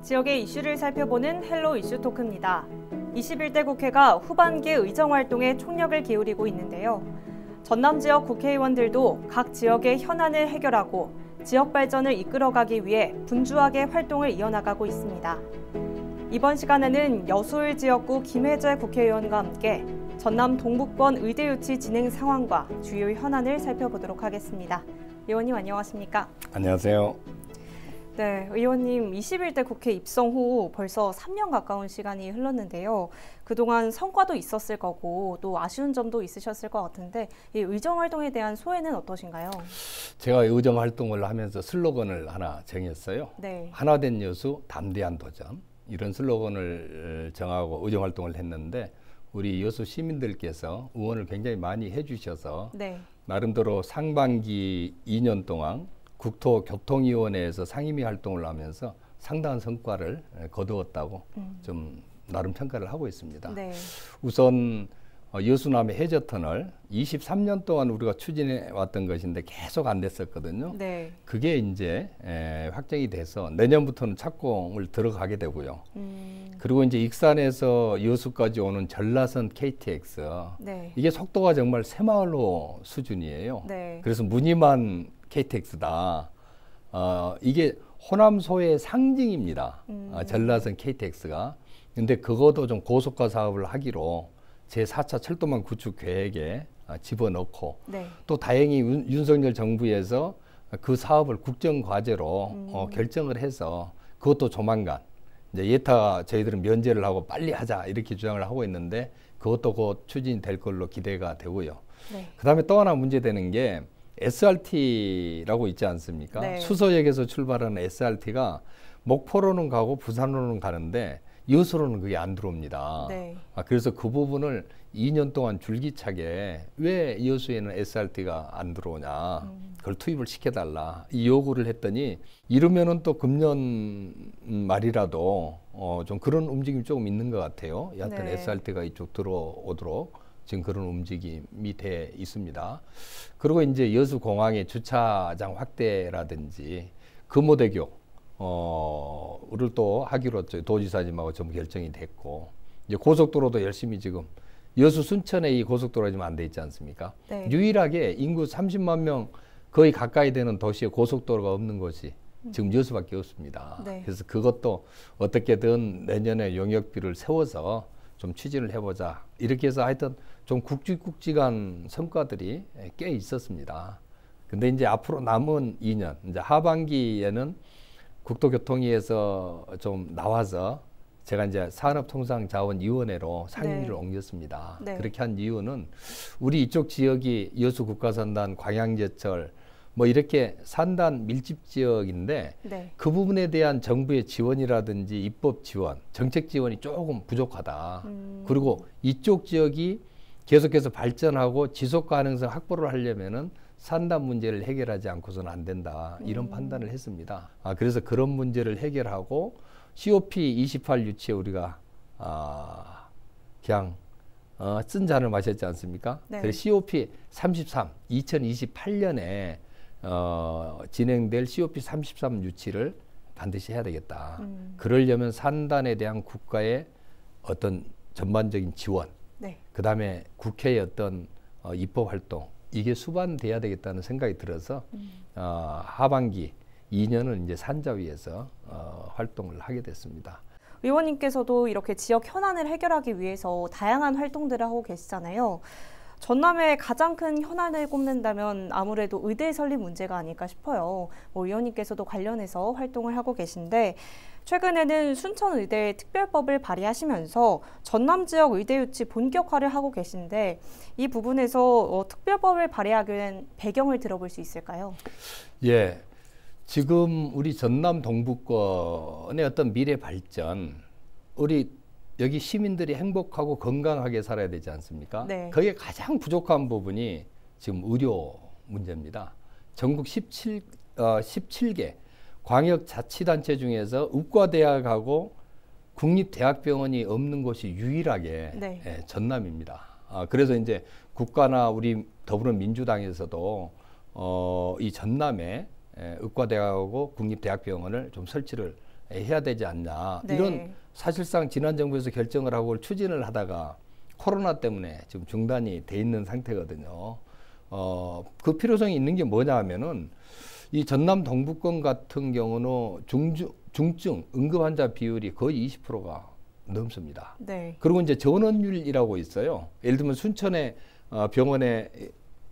지역의 이슈를 살펴보는 헬로 이슈 토크입니다. 21대 국회가 후반기 의정활동에 총력을 기울이고 있는데요. 전남 지역 국회의원들도 각 지역의 현안을 해결하고 지역 발전을 이끌어가기 위해 분주하게 활동을 이어나가고 있습니다. 이번 시간에는 여수을 지역구 김혜재 국회의원과 함께 전남 동북권 의대 유치 진행 상황과 주요 현안을 살펴보도록 하겠습니다. 의원님 안녕하십니까? 안녕하세요. 네, 의원님 21대 국회 입성 후 벌써 3년 가까운 시간이 흘렀는데요. 그동안 성과도 있었을 거고 또 아쉬운 점도 있으셨을 것 같은데 이 의정활동에 대한 소회는 어떠신가요? 제가 의정활동을 하면서 슬로건을 하나 정했어요. 네. 하나된 여수, 담대한 도전. 이런 슬로건을 정하고 의정활동을 했는데 우리 여수 시민들께서 응원을 굉장히 많이 해주셔서 네. 나름대로 상반기 2년 동안 국토교통위원회에서 상임위 활동을 하면서 상당한 성과를 거두었다고 좀 나름 평가를 하고 있습니다. 네. 우선 여수남해 해저터널 23년 동안 우리가 추진해 왔던 것인데 계속 안 됐었거든요. 네. 그게 이제 확정이 돼서 내년부터는 착공을 들어가게 되고요. 그리고 이제 익산에서 여수까지 오는 전라선 KTX 네. 이게 속도가 정말 새마을호 수준이에요. 네. 그래서 무늬만 KTX다. 이게 호남소의 상징입니다. 전라선 KTX가. 근데 그것도 좀 고속화 사업을 하기로 제4차 철도망 구축 계획에 집어넣고 네. 또 다행히 윤석열 정부에서 그 사업을 국정과제로 결정을 해서 그것도 조만간 이제 예타 저희들은 면제를 하고 빨리 하자 이렇게 주장을 하고 있는데 그것도 곧 추진될 걸로 기대가 되고요. 네. 그다음에 또 하나 문제되는 게 SRT라고 있지 않습니까? 네. 수서역에서 출발하는 SRT가 목포로는 가고 부산으로는 가는데 여수로는 그게 안 들어옵니다. 네. 그래서 그 부분을 2년 동안 줄기차게 왜 여수에는 SRT가 안 들어오냐 그걸 투입을 시켜달라 이 요구를 했더니 이러면은 또 금년 말이라도 좀 그런 움직임이 조금 있는 것 같아요. 여하튼 네. SRT가 이쪽 들어오도록 지금 그런 움직임이 돼 있습니다. 그리고 이제 여수공항의 주차장 확대라든지 금호대교 를 또 하기로 도지사님하고 전부 결정이 됐고 이제 고속도로도 열심히 지금 여수 순천에 이 고속도로가 지금 안 돼 있지 않습니까? 네. 유일하게 인구 30만 명 거의 가까이 되는 도시에 고속도로가 없는 곳이 지금 여수밖에 없습니다. 네. 그래서 그것도 어떻게든 내년에 용역비를 세워서 좀 추진을 해보자. 이렇게 해서 하여튼 좀 굵직굵직한 성과들이 꽤 있었습니다. 근데 이제 앞으로 남은 2년, 이제 하반기에는 국토교통위에서 좀 나와서 제가 이제 산업통상자원위원회로 상임위를 네. 옮겼습니다. 네. 그렇게 한 이유는 우리 이쪽 지역이 여수 국가산단, 광양제철 뭐 이렇게 산단 밀집 지역인데 네. 그 부분에 대한 정부의 지원이라든지 입법 지원, 정책 지원이 조금 부족하다. 그리고 이쪽 지역이 계속해서 발전하고 지속 가능성 확보를 하려면은 산단 문제를 해결하지 않고서는 안 된다. 이런 판단을 했습니다. 그래서 그런 문제를 해결하고 COP28 유치에 우리가 그냥 쓴 잔을 마셨지 않습니까? 네. 그래서 COP33 2028년에 진행될 COP33 유치를 반드시 해야 되겠다. 그러려면 산단에 대한 국가의 어떤 전반적인 지원, 네. 그다음에 국회의 어떤 입법 활동 이게 수반돼야 되겠다는 생각이 들어서 하반기 2년은 이제 산자위에서 활동을 하게 됐습니다. 의원님께서도 이렇게 지역 현안을 해결하기 위해서 다양한 활동들을 하고 계시잖아요. 전남의 가장 큰 현안을 꼽는다면 아무래도 의대 설립 문제가 아닐까 싶어요. 의원님께서도 관련해서 활동을 하고 계신데 최근에는 순천의대 특별법을 발의하시면서 전남 지역 의대 유치 본격화를 하고 계신데 이 부분에서 특별법을 발의하게 된 배경을 들어볼 수 있을까요? 예, 지금 우리 전남 동북권의 어떤 미래 발전, 우리 여기 시민들이 행복하고 건강하게 살아야 되지 않습니까? 네. 거기에 가장 부족한 부분이 지금 의료 문제입니다. 전국 17개 광역자치단체 중에서 의과대학하고 국립대학병원이 없는 곳이 유일하게 네. 전남입니다. 그래서 이제 국가나 우리 더불어민주당에서도 이 전남에 의과대학하고 국립대학병원을 좀 설치를 해야 되지 않냐. 네. 이런 사실상 지난 정부에서 결정을 하고 추진을 하다가 코로나 때문에 지금 중단이 돼 있는 상태거든요. 그 필요성이 있는 게 뭐냐 하면은 이 전남 동부권 같은 경우는 중증 응급 환자 비율이 거의 20%가 넘습니다. 네. 그리고 이제 전원율이라고 있어요. 예를 들면 순천에 병원에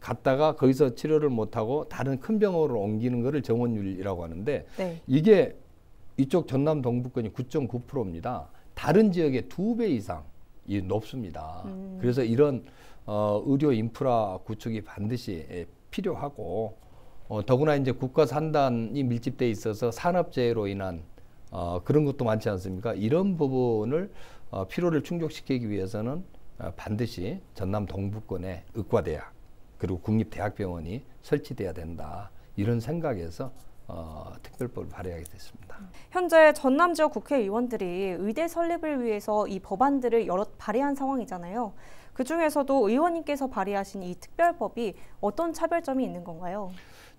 갔다가 거기서 치료를 못하고 다른 큰 병원으로 옮기는 거를 정원율이라고 하는데 네. 이게 이쪽 전남 동부권이 9.9%입니다. 다른 지역의 2배 이상이 높습니다. 그래서 이런 의료 인프라 구축이 반드시 필요하고 더구나 이제 국가 산단이 밀집돼 있어서 산업재해로 인한 그런 것도 많지 않습니까? 이런 부분을 필요를 충족시키기 위해서는 반드시 전남 동부권에 의과대학 그리고 국립대학병원이 설치돼야 된다. 이런 생각에서 특별법을 발의하게 됐습니다. 현재 전남 지역 국회의원들이 의대 설립을 위해서 이 법안들을 여럿 발의한 상황이잖아요. 그중에서도 의원님께서 발의하신 이 특별법이 어떤 차별점이 있는 건가요?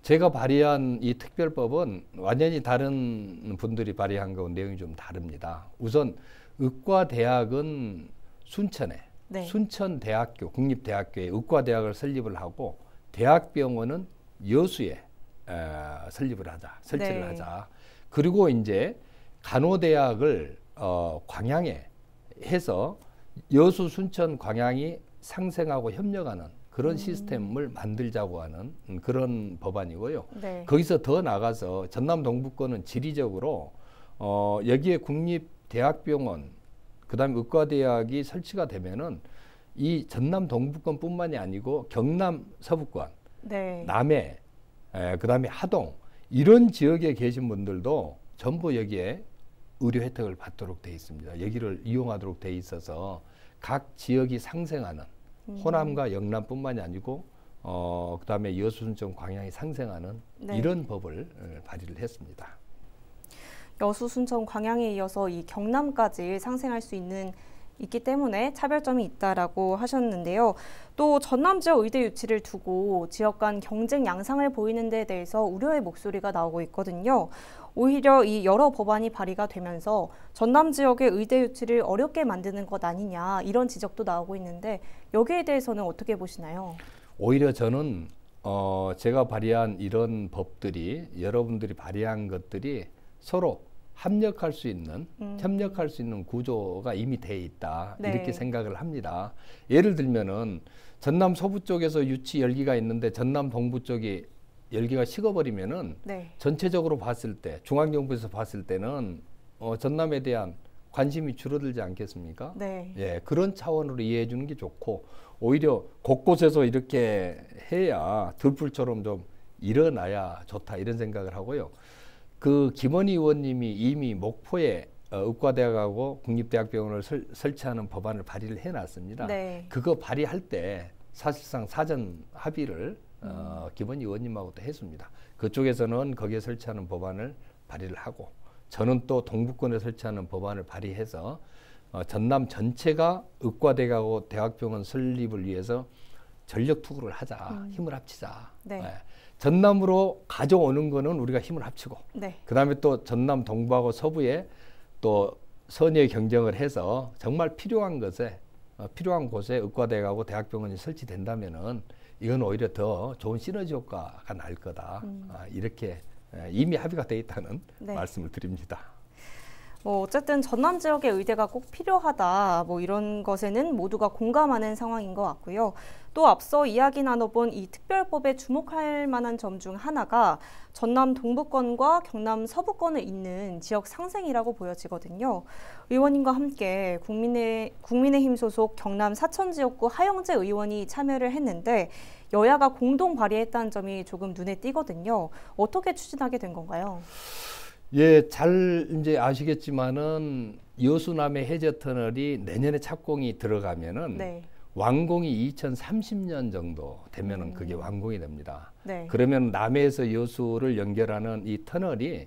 제가 발의한 이 특별법은 완전히 다른 분들이 발의한 거 내용이 좀 다릅니다. 우선 의과대학은 순천에 네. 순천대학교 국립대학교에 의과대학을 설립을 하고 대학병원은 여수에 설치를 네. 하자. 그리고 이제 간호대학을 광양에 해서 여수, 순천, 광양이 상생하고 협력하는 그런 시스템을 만들자고 하는 그런 법안이고요. 네. 거기서 더 나가서 전남 동부권은 지리적으로 여기에 국립대학병원 그다음에 의과대학이 설치가 되면은 이 전남 동부권뿐만이 아니고 경남 서부권, 네. 남해, 그다음에 하동 이런 지역에 계신 분들도 전부 여기에 의료 혜택을 받도록 돼 있습니다. 여기를 이용하도록 돼 있어서 각 지역이 상생하는 호남과 영남뿐만이 아니고 그다음에 여수, 순천, 광양이 상생하는 네. 이런 법을 발의를 했습니다. 여수, 순천, 광양에 이어서 이 경남까지 상생할 수 있기 때문에 차별점이 있다라고 하셨는데요. 또 전남 지역 의대 유치를 두고 지역 간 경쟁 양상을 보이는 데 대해서 우려의 목소리가 나오고 있거든요. 오히려 이 여러 법안이 발의가 되면서 전남 지역의 의대 유치를 어렵게 만드는 것 아니냐 이런 지적도 나오고 있는데 여기에 대해서는 어떻게 보시나요? 오히려 저는 제가 발의한 이런 법들이 여러분들이 발의한 것들이 서로 협력할 수 있는 구조가 이미 돼 있다. 네. 이렇게 생각을 합니다. 예를 들면은 전남 서부 쪽에서 유치 열기가 있는데 전남 동부 쪽이 열기가 식어버리면은 네. 전체적으로 봤을 때 중앙정부에서 봤을 때는 전남에 대한 관심이 줄어들지 않겠습니까? 네. 예, 그런 차원으로 이해해 주는 게 좋고 오히려 곳곳에서 이렇게 해야 들불처럼 좀 일어나야 좋다 이런 생각을 하고요. 그 김원희 의원님이 이미 목포에 의과대학하고 국립대학병원을 설치하는 법안을 발의를 해놨습니다. 네. 그거 발의할 때 사실상 사전 합의를 김원희 의원님하고도 했습니다. 그쪽에서는 거기에 설치하는 법안을 발의를 하고 저는 또 동부권에 설치하는 법안을 발의해서 전남 전체가 의과대학하고 대학병원 설립을 위해서 전력 투구를 하자, 힘을 합치자. 네. 네. 전남으로 가져오는 거는 우리가 힘을 합치고 네. 그다음에 또 전남 동부하고 서부에 또 선의의 경쟁을 해서 정말 필요한 곳에 의과대학하고 대학병원이 설치된다면은 이건 오히려 더 좋은 시너지 효과가 날 거다. 이렇게 이미 합의가 돼 있다는 네. 말씀을 드립니다. 어쨌든 전남 지역의 의대가 꼭 필요하다 이런 것에는 모두가 공감하는 상황인 것 같고요. 또 앞서 이야기 나눠본 이 특별법에 주목할 만한 점 중 하나가 전남 동부권과 경남 서부권에 있는 지역 상생이라고 보여지거든요. 의원님과 함께 국민의힘 소속 경남 사천 지역구 하영재 의원이 참여를 했는데 여야가 공동 발의했다는 점이 조금 눈에 띄거든요. 어떻게 추진하게 된 건가요? 예, 잘 이제 아시겠지만은 여수남해 해저 터널이 내년에 착공이 들어가면은 네. 완공이 2030년 정도 되면은 그게 완공이 됩니다. 네. 그러면 남해에서 여수를 연결하는 이 터널이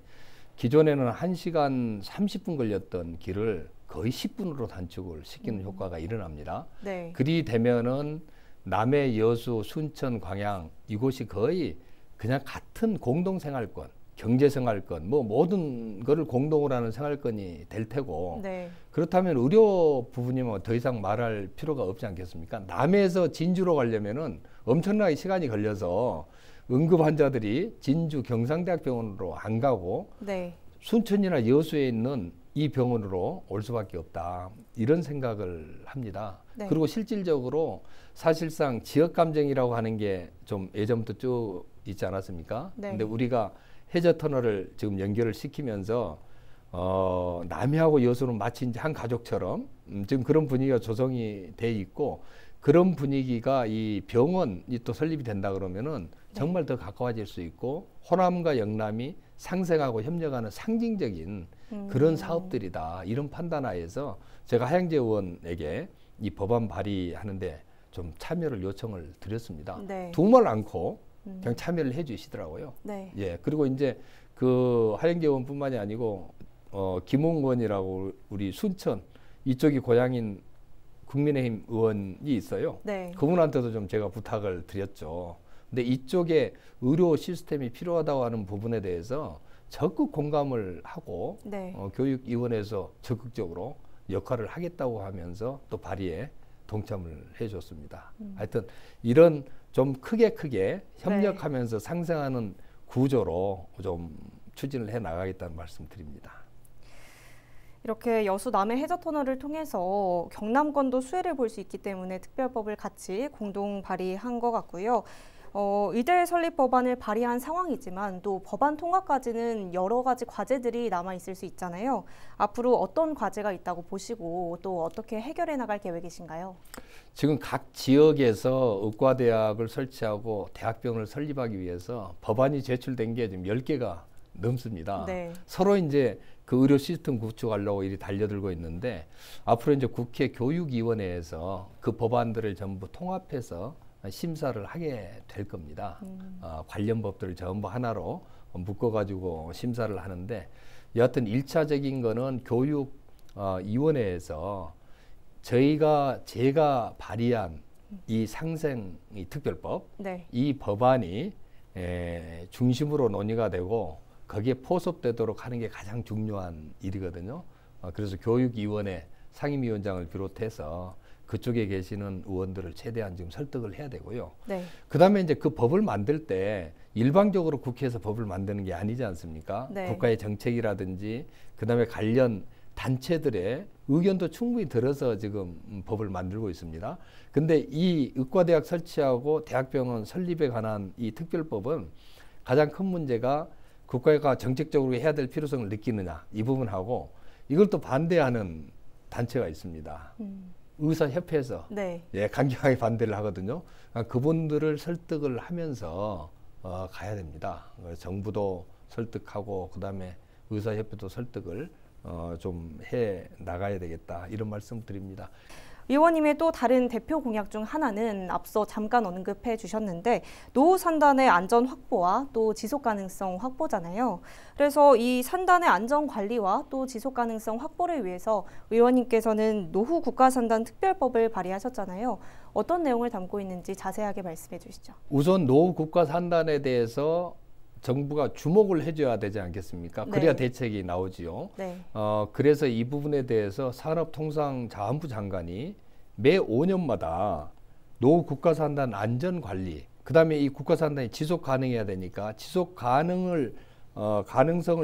기존에는 1시간 30분 걸렸던 길을 거의 10분으로 단축을 시키는 효과가 일어납니다. 네. 그리 되면은 남해, 여수, 순천, 광양 이곳이 거의 그냥 같은 공동생활권 경제생활권, 뭐 모든 거를 공동으로 하는 생활권이 될 테고 네. 그렇다면 의료 부분이면 더 이상 말할 필요가 없지 않겠습니까? 남해에서 진주로 가려면은 엄청나게 시간이 걸려서 응급 환자들이 진주 경상대학병원으로 안 가고 네. 순천이나 여수에 있는 이 병원으로 올 수밖에 없다. 이런 생각을 합니다. 네. 그리고 실질적으로 사실상 지역감정이라고 하는 게 좀 예전부터 쭉 있지 않았습니까? 네. 근데 우리가 해저터널을 지금 연결을 시키면서 남해하고 여수는 마치 이제 한 가족처럼 지금 그런 분위기가 조성이 돼 있고 그런 분위기가 이 병원이 또 설립이 된다 그러면은 정말 더 가까워질 수 있고 호남과 영남이 상생하고 협력하는 상징적인 그런 사업들이다. 이런 판단하에서 제가 하영재 의원에게 이 법안 발의하는데 좀 참여를 요청을 드렸습니다. 네. 두말 않고 그냥 참여를 해 주시더라고요. 네. 예. 그리고 이제 그 하영재 의원뿐만이 아니고 김웅 의원이라고 우리 순천 이쪽이 고향인 국민의힘 의원이 있어요. 네. 그분한테도 좀 제가 부탁을 드렸죠. 근데 이쪽에 의료 시스템이 필요하다고 하는 부분에 대해서 적극 공감을 하고 네. 교육위원회에서 적극적으로 역할을 하겠다고 하면서 또 발의에 동참을 해줬습니다. 하여튼 이런 좀 크게 협력하면서 상생하는 구조로 좀 추진을 해 나가겠다는 말씀 드립니다. 이렇게 여수 남해 해저터널을 통해서 경남권도 수혜를 볼 수 있기 때문에 특별법을 같이 공동 발의한 것 같고요. 의대 설립 법안을 발의한 상황이지만 또 법안 통과까지는 여러 가지 과제들이 남아 있을 수 있잖아요. 앞으로 어떤 과제가 있다고 보시고 또 어떻게 해결해 나갈 계획이신가요? 지금 각 지역에서 의과대학을 설치하고 대학병원을 설립하기 위해서 법안이 제출된 게 지금 10개가 넘습니다. 네. 서로 이제 그 의료 시스템 구축하려고 일이 달려들고 있는데 앞으로 이제 국회 교육위원회에서 그 법안들을 전부 통합해서 심사를 하게 될 겁니다. 관련 법들을 전부 하나로 묶어가지고 심사를 하는데 여하튼 1차적인 거는 교육위원회에서 제가 발의한 이 상생 이 특별법 네. 이 법안이 중심으로 논의가 되고 거기에 포섭되도록 하는 게 가장 중요한 일이거든요. 그래서 교육위원회 상임위원장을 비롯해서 그쪽에 계시는 의원들을 최대한 지금 설득을 해야 되고요. 네. 그다음에 이제 그 법을 만들 때 일방적으로 국회에서 법을 만드는 게 아니지 않습니까? 네. 국가의 정책이라든지 그다음에 관련 단체들의 의견도 충분히 들어서 지금 법을 만들고 있습니다. 근데 이 의과대학 설치하고 대학병원 설립에 관한 이 특별법은 가장 큰 문제가 국가가 정책적으로 해야 될 필요성을 느끼느냐 이 부분하고 이걸 또 반대하는 단체가 있습니다. 의사협회에서 네. 예, 강경하게 반대를 하거든요. 그분들을 설득을 하면서 가야 됩니다. 정부도 설득하고 그다음에 의사협회도 설득을 좀 해 나가야 되겠다 이런 말씀 드립니다. 의원님의 또 다른 대표 공약 중 하나는 앞서 잠깐 언급해 주셨는데 노후 산단의 안전 확보와 또 지속 가능성 확보잖아요. 그래서 이 산단의 안전 관리와 또 지속 가능성 확보를 위해서 의원님께서는 노후 국가 산단 특별법을 발의하셨잖아요. 어떤 내용을 담고 있는지 자세하게 말씀해 주시죠. 우선 노후 국가 산단에 대해서 정부가 주목을 해줘야 되지 않겠습니까? 네. 그래야 대책이 나오지요. 네. 그래서 이 부분에 대해서 산업통상자원부 장관이 매 5년마다 노후 국가산단 안전관리, 그 다음에 이 국가산단이 지속 가능해야 되니까 지속 가능성을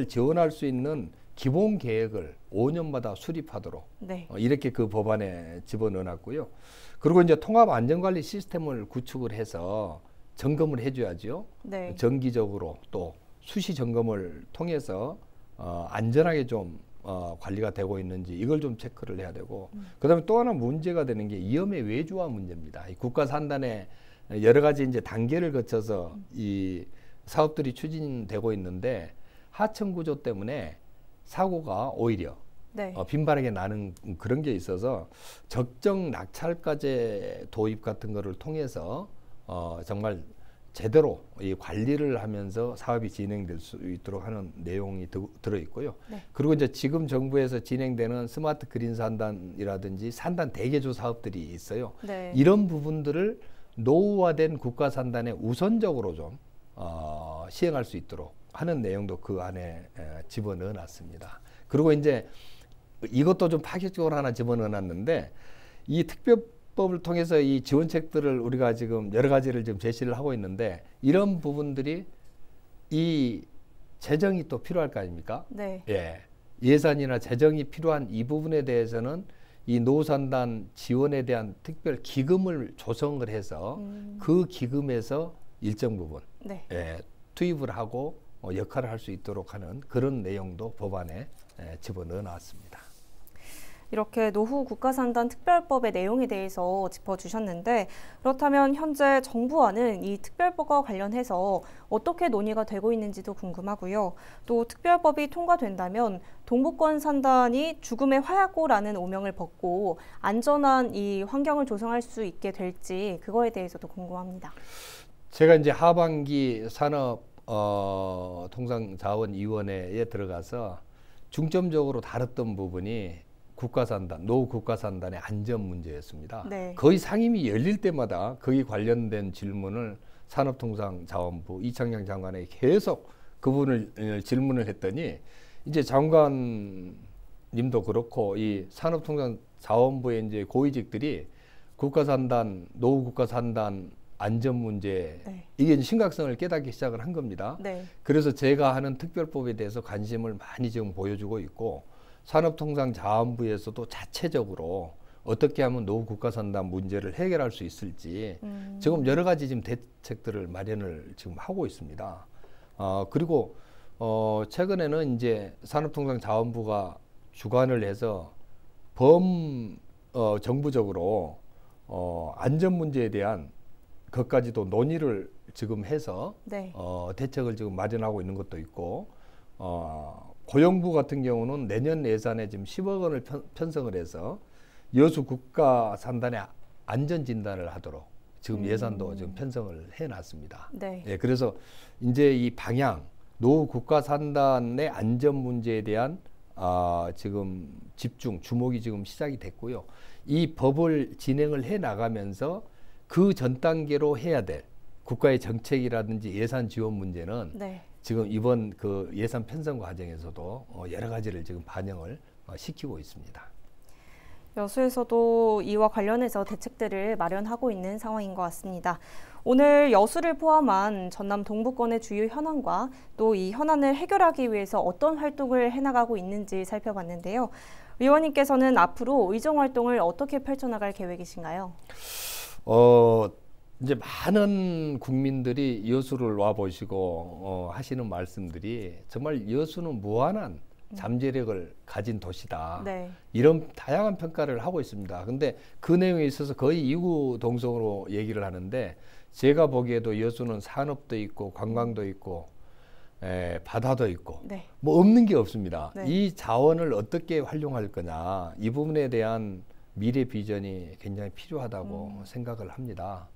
지원할 수 있는 기본 계획을 5년마다 수립하도록 네. 이렇게 그 법안에 집어넣어놨고요. 그리고 이제 통합 안전관리 시스템을 구축을 해서 점검을 해줘야죠. 네. 정기적으로 또 수시 점검을 통해서 안전하게 좀 관리가 되고 있는지 이걸 좀 체크를 해야 되고 그다음에 또 하나 문제가 되는 게 위험의 외주화 문제입니다. 이 국가 산단에 여러 가지 이제 단계를 거쳐서 이 사업들이 추진되고 있는데 하청 구조 때문에 사고가 오히려 네. 빈번하게 나는 그런 게 있어서 적정 낙찰과제 도입 같은 거를 통해서 정말 제대로 이 관리를 하면서 사업이 진행될 수 있도록 하는 내용이 들어 있고요. 네. 그리고 이제 지금 정부에서 진행되는 스마트 그린 산단이라든지 산단 대개조 사업들이 있어요. 네. 이런 부분들을 노후화된 국가 산단에 우선적으로 좀 시행할 수 있도록 하는 내용도 그 안에 집어넣어 놨습니다. 그리고 이제 이것도 좀 파격적으로 하나 집어넣어 놨는데, 이 특별법을 통해서 이 지원책들을 우리가 지금 여러 가지를 지금 제시를 하고 있는데, 이런 부분들이 이 재정이 또 필요할 거 아닙니까? 네. 예. 예산이나 재정이 필요한 이 부분에 대해서는 이 노후산단 지원에 대한 특별 기금을 조성을 해서 그 기금에서 일정 부분 네. 예, 투입을 하고 역할을 할 수 있도록 하는 그런 내용도 법안에 집어넣어 놨습니다. 이렇게 노후 국가산단 특별법의 내용에 대해서 짚어주셨는데, 그렇다면 현재 정부와는 이 특별법과 관련해서 어떻게 논의가 되고 있는지도 궁금하고요. 또 특별법이 통과된다면 동부권 산단이 죽음의 화약고라는 오명을 벗고 안전한 이 환경을 조성할 수 있게 될지, 그거에 대해서도 궁금합니다. 제가 이제 하반기 산업통상자원위원회에 들어가서 중점적으로 다뤘던 부분이 국가산단, 노후 국가산단의 안전 문제였습니다. 네. 거의 상임위 열릴 때마다 거기 관련된 질문을 산업통상자원부 이창양 장관에게 계속 그분을 질문을 했더니, 이제 장관님도 그렇고 이 산업통상자원부의 이제 고위직들이 국가산단, 노후 국가산단 안전 문제, 네. 이게 심각성을 깨닫기 시작을 한 겁니다. 네. 그래서 제가 하는 특별법에 대해서 관심을 많이 지금 보여주고 있고, 산업통상자원부에서도 자체적으로 어떻게 하면 노후 국가산단 문제를 해결할 수 있을지 지금 여러 가지 지금 대책들을 마련을 지금 하고 있습니다. 그리고 최근에는 이제 산업통상자원부가 주관을 해서 정부적으로 안전 문제에 대한 것까지도 논의를 지금 해서 네. 대책을 지금 마련하고 있는 것도 있고, 고용부 같은 경우는 내년 예산에 지금 10억 원을 편성을 해서 여수 국가산단의 안전 진단을 하도록 지금 예산도 지금 편성을 해놨습니다. 네. 예, 그래서 이제 이 방향, 노후 국가산단의 안전 문제에 대한 지금 주목이 지금 시작이 됐고요. 이 법을 진행을 해 나가면서 그 전 단계로 해야 될 국가의 정책이라든지 예산 지원 문제는 네. 지금 이번 그 예산 편성 과정에서도 여러 가지를 지금 반영을 시키고 있습니다. 여수에서도 이와 관련해서 대책들을 마련하고 있는 상황인 것 같습니다. 오늘 여수를 포함한 전남 동부권의 주요 현안과 또 이 현안을 해결하기 위해서 어떤 활동을 해나가고 있는지 살펴봤는데요. 위원님께서는 앞으로 의정 활동을 어떻게 펼쳐나갈 계획이신가요? 이제 많은 국민들이 여수를 와 보시고 하시는 말씀들이, 정말 여수는 무한한 잠재력을 가진 도시다. 네. 이런 다양한 평가를 하고 있습니다. 근데 그 내용에 있어서 거의 이구동성으로 얘기를 하는데, 제가 보기에도 여수는 산업도 있고 관광도 있고 바다도 있고 네. 뭐 없는 게 없습니다. 네. 이 자원을 어떻게 활용할 거냐, 이 부분에 대한 미래 비전이 굉장히 필요하다고 생각을 합니다.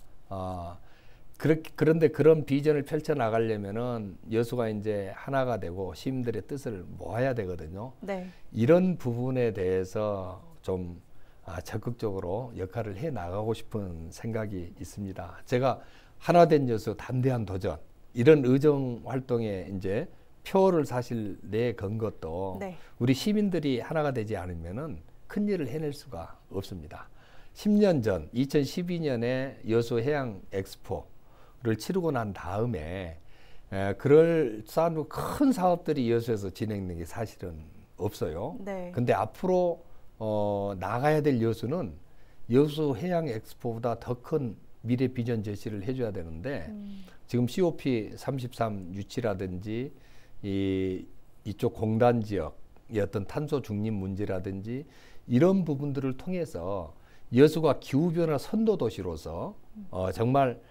그런데 그런 비전을 펼쳐 나가려면은 여수가 이제 하나가 되고 시민들의 뜻을 모아야 되거든요. 네. 이런 부분에 대해서 좀 적극적으로 역할을 해 나가고 싶은 생각이 있습니다. 제가 하나된 여수 담대한 도전, 이런 의정 활동에 이제 표를 사실 내건 것도 네. 우리 시민들이 하나가 되지 않으면은 큰 일을 해낼 수가 없습니다. 10년 전 2012년에 여수 해양 엑스포를 치르고 난 다음에 그럴싸한 큰 사업들이 여수에서 진행된 게 사실은 없어요. 네. 근데 앞으로 나가야 될 여수는 여수 해양 엑스포보다 더 큰 미래 비전 제시를 해줘야 되는데, 지금 COP33 유치라든지 이쪽 공단 지역의 어떤 탄소 중립 문제라든지 이런 부분들을 통해서 여수가 기후변화 선도 도시로서 정말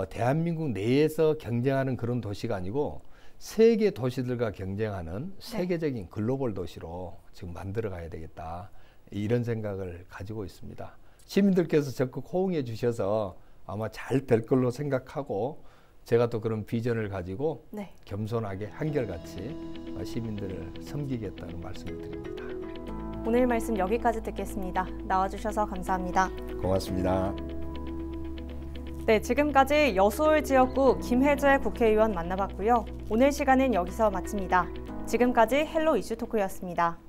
대한민국 내에서 경쟁하는 그런 도시가 아니고 세계 도시들과 경쟁하는 세계적인 글로벌 도시로 지금 만들어 가야 되겠다, 이런 생각을 가지고 있습니다. 시민들께서 적극 호응해 주셔서 아마 잘 될 걸로 생각하고, 제가 또 그런 비전을 가지고 네. 겸손하게 한결같이 시민들을 섬기겠다는 말씀을 드립니다. 오늘 말씀 여기까지 듣겠습니다. 나와주셔서 감사합니다. 고맙습니다. 네, 지금까지 여수울 지역구 김혜재 국회의원 만나봤고요. 오늘 시간은 여기서 마칩니다. 지금까지 헬로 이슈 토크였습니다.